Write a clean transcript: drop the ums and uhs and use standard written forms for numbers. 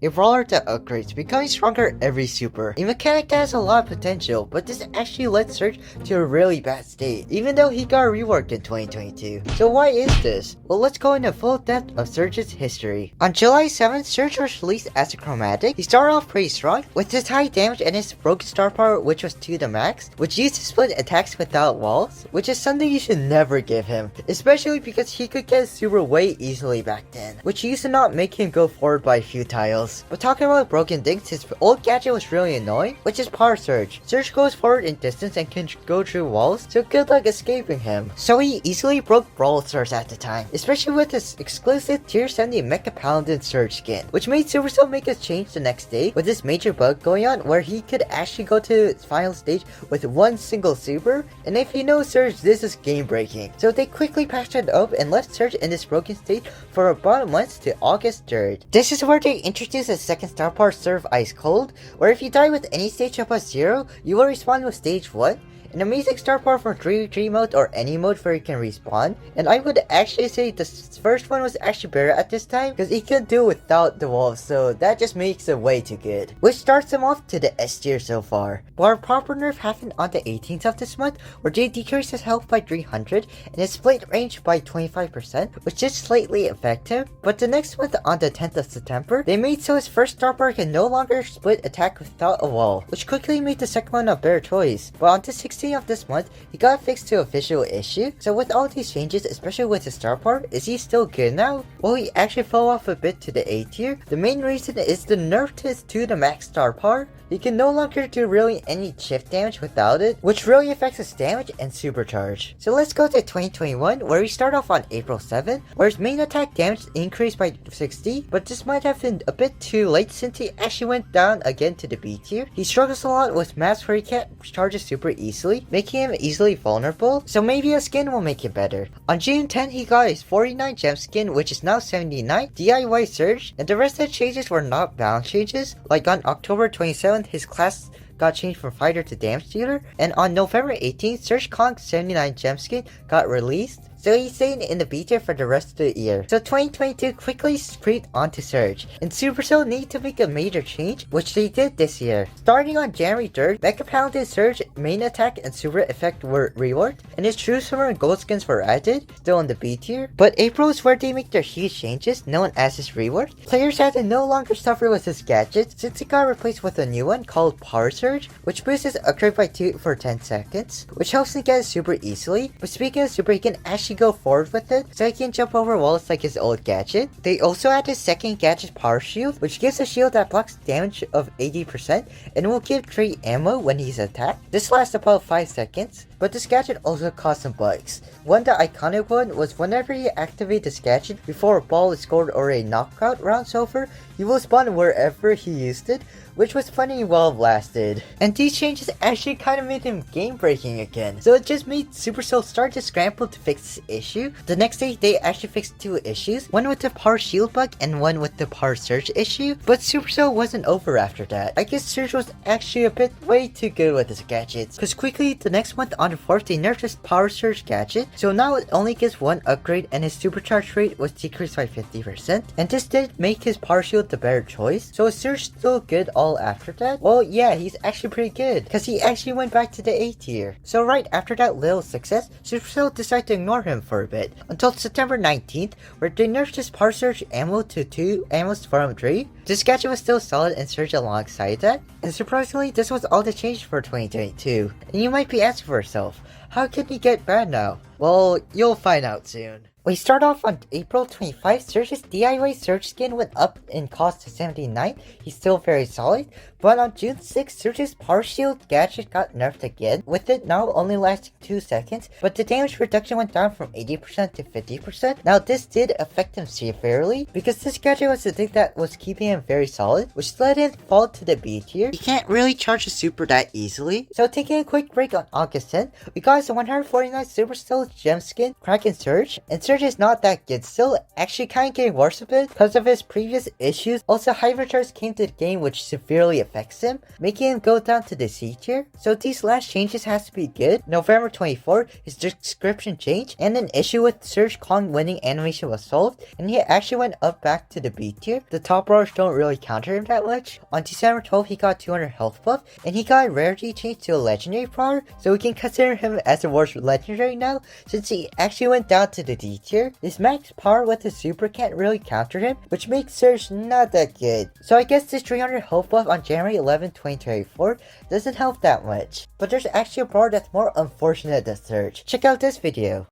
A brawler that upgrades, becoming stronger every super. A mechanic that has a lot of potential, but this actually led Surge to a really bad state, even though he got reworked in 2022. So why is this? Well, let's go into full depth of Surge's history. On July 7th, Surge was released as a chromatic. He started off pretty strong, with his high damage and his broken star power, which was 2 to max, which used to split attacks without walls, which is something you should never give him, especially because he could get super way easily back then, which used to not make him go forward by a few tiles. But talking about broken things, his old gadget was really annoying, which is Power Surge. Surge goes forward in distance and can go through walls, so good luck escaping him. So he easily broke Brawl Stars at the time, especially with his exclusive Tier 70 Mecha Paladin Surge skin, which made Supercell make a change the next day with this major bug going on where he could actually go to its final stage with one single super, and if you know Surge, this is game breaking. So they quickly patched it up and left Surge in this broken state for about a month to August 3rd. This is where they introduced a second star power, Serve Ice Cold, where if you die with any stage up at 0, you will respawn with stage 1. An amazing star power for 3v3 mode or any mode where you can respawn, and I would actually say the first one was actually better at this time because he could do without the walls, so that just makes it way too good, which starts him off to the S tier so far. But our proper nerf happened on the 18th of this month where they decreased his health by 300 and his split range by 25%, which did slightly affect him. But the next month on the 10th of September, they made so his first star power can no longer split attack without a wall, which quickly made the second one a better choice. But on the 16th of this month, he got fixed to official issue. So with all these changes, especially with his star power, is he still good now? Well, he actually fell off a bit to the A tier. The main reason is the nerf to his 2 to max star power. He can no longer do really any shift damage without it, which really affects his damage and supercharge. So let's go to 2021, where we start off on April 7th, where his main attack damage increased by 60, but this might have been a bit too late since he actually went down again to the B tier. He struggles a lot with maps where he can't charge it super easily, making him easily vulnerable, so maybe a skin will make it better. On June 10th, he got his 49 gem skin, which is now 79, DIY Surge, and the rest of the changes were not balance changes. Like on October 27th, his class got changed from fighter to damage dealer, and on November 18th, Surge Kong's 79 gem skin got released, so he's staying in the B tier for the rest of the year. So 2022 quickly creeped onto Surge, and Supercell need to make a major change, which they did this year. Starting on January 3rd, Mecha Paladin Surge main attack and super effect were reworked, and his True Summer and Gold skins were added, still in the B tier. But April is where they make their huge changes, known as his rework. Players had to no longer suffer with his gadgets, since it got replaced with a new one called Power Surge, which boosts his upgrade by 2 for 10 seconds, which helps him get it super easily. But speaking of super, he can actually go forward with it, so he can jump over walls like his old gadget. They also added second gadget Power Shield, which gives a shield that blocks damage of 80% and will give 3 ammo when he's attacked. This lasts about 5 seconds, but this gadget also caused some bugs. One, the iconic one, was whenever you activate this gadget before a ball is scored or a knockout round's over, you will spawn wherever he used it, which was funny while it lasted. And these changes actually kind of made him game breaking again, so it just made Supercell start to scramble to fix this issue. The next day, they actually fixed 2 issues, one with the Power Shield bug and one with the Power Surge issue, but Supercell wasn't over after that. I guess Surge was actually a bit way too good with his gadgets, because quickly the next month on the 4th, they nerfed his Power Surge gadget, so now it only gives 1 upgrade and his supercharge rate was decreased by 50%, and this did make his Power Shield the better choice. So is Surge still good all after that? Well, yeah, he's actually pretty good, because he actually went back to the A tier. So right after that little success, Supercell decided to ignore him for a bit, until September 19th, where they nerfed his Power Surge ammo to 2 ammos from 3. This gadget was still solid and Surge alongside that, and surprisingly, this was all the change for 2022. And you might be asking for yourself, how can he get bad now? Well, you'll find out soon. We start off on April 25, Surge's DIY Surge skin went up in cost to 79, he's still very solid, but on June 6, Surge's Power Shield gadget got nerfed again, with it now only lasting 2 seconds, but the damage reduction went down from 80% to 50%. Now this did affect him severely, because this gadget was the thing that was keeping him very solid, which let him fall to the B tier. He can't really charge a super that easily, so taking a quick break on August 10th, we got his 149 Supercell gem skin, Kraken Surge, and Surge Surge is not that good, still actually kinda getting worse a bit because of his previous issues. Also, hypercharge came to the game which severely affects him, making him go down to the C tier. So these last changes has to be good. November 24th, his description changed, and an issue with Surge Kong winning animation was solved, and he actually went up back to the B tier. The top brawlers don't really counter him that much. On December 12th, he got 200 health buff, and he got a rarity change to a legendary brawler, so we can consider him as the worst legendary now, since he actually went down to the D tier. His max power with his super can't really counter him, which makes Surge not that good. So I guess this 300 health buff on January 11, 2024 doesn't help that much. But there's actually a brawler that's more unfortunate than Surge. Check out this video.